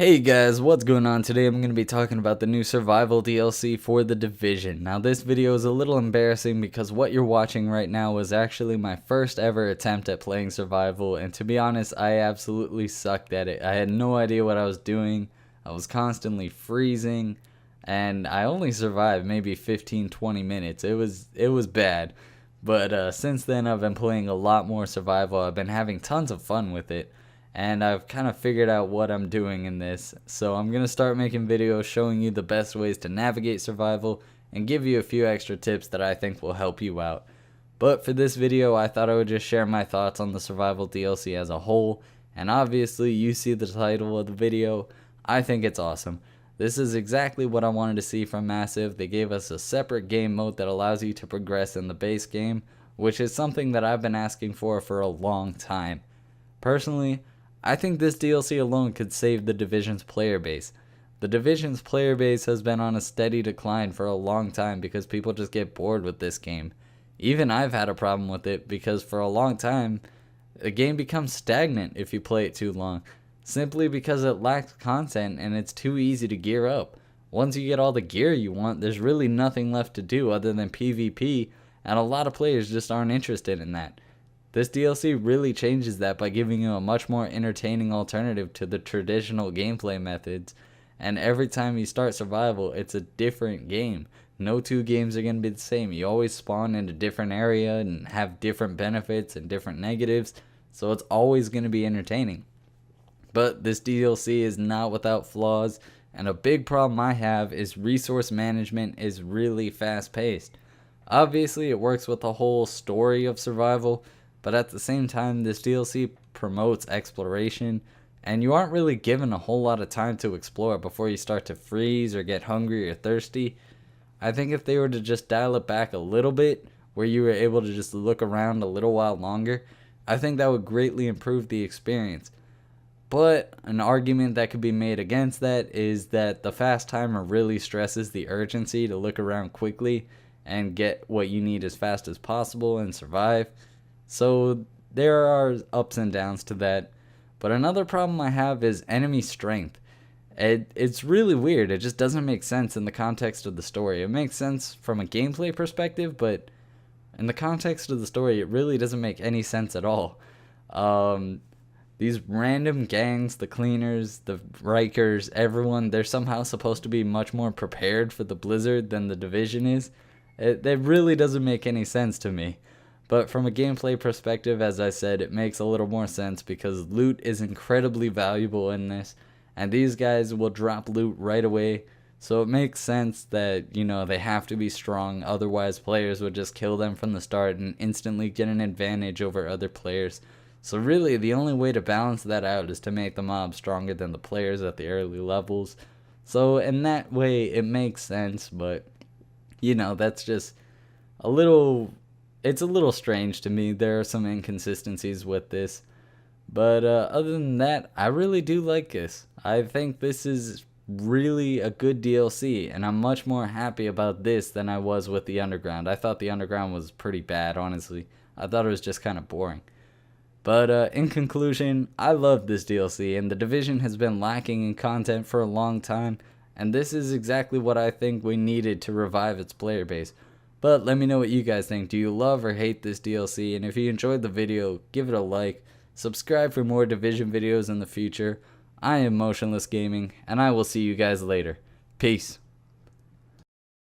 Hey guys, what's going on? Today I'm going to be talking about the new survival DLC for The Division. Now this video is a little embarrassing because what you're watching right now was actually my first ever attempt at playing survival, and to be honest, I absolutely sucked at it. I had no idea what I was doing. I was constantly freezing, and I only survived maybe 15-20 minutes. It was bad. But since then I've been playing a lot more survival. I've been having tons of fun with it, and I've kind of figured out what I'm doing in this. So I'm going to start making videos showing you the best ways to navigate survival and give you a few extra tips that I think will help you out. But for this video, I thought I would just share my thoughts on the survival DLC as a whole, and obviously you see the title of the video. I think it's awesome. This is exactly what I wanted to see from Massive. They gave us a separate game mode that allows you to progress in the base game, which is something that I've been asking for a long time. Personally, I think this DLC alone could save the Division's player base. The Division's player base has been on a steady decline for a long time because people just get bored with this game. Even I've had a problem with it because for a long time, the game becomes stagnant if you play it too long, simply because it lacks content and it's too easy to gear up. Once you get all the gear you want, there's really nothing left to do other than PvP, and a lot of players just aren't interested in that. This DLC really changes that by giving you a much more entertaining alternative to the traditional gameplay methods, and every time you start survival, it's a different game. No two games are going to be the same. You always spawn in a different area and have different benefits and different negatives, so it's always going to be entertaining. But this DLC is not without flaws, and a big problem I have is resource management is really fast paced. Obviously it works with the whole story of survival, but at the same time this DLC promotes exploration, and you aren't really given a whole lot of time to explore before you start to freeze or get hungry or thirsty. I think if they were to just dial it back a little bit, where you were able to just look around a little while longer, I think that would greatly improve the experience. But an argument that could be made against that is that the fast timer really stresses the urgency to look around quickly and get what you need as fast as possible and survive. So there are ups and downs to that. But another problem I have is enemy strength. It's really weird. It just doesn't make sense in the context of the story. It makes sense from a gameplay perspective, but in the context of the story, it really doesn't make any sense at all. These random gangs, the cleaners, the Rikers, everyone, they're somehow supposed to be much more prepared for the blizzard than the Division is. That really doesn't make any sense to me. But from a gameplay perspective, as I said, it makes a little more sense because loot is incredibly valuable in this, and these guys will drop loot right away. So it makes sense that, they have to be strong, otherwise players would just kill them from the start and instantly get an advantage over other players. So really, the only way to balance that out is to make the mobs stronger than the players at the early levels. So in that way, it makes sense, but, that's just it's a little strange to me. There are some inconsistencies with this. But other than that, I really do like this. I think this is really a good DLC, and I'm much more happy about this than I was with the Underground. I thought the Underground was pretty bad, honestly. I thought it was just kind of boring. But in conclusion, I love this DLC, and the Division has been lacking in content for a long time, and this is exactly what I think we needed to revive its player base. But let me know what you guys think. Do you love or hate this DLC? And if you enjoyed the video, give it a like. Subscribe for more Division videos in the future. I am Motionless Gaming, and I will see you guys later. Peace.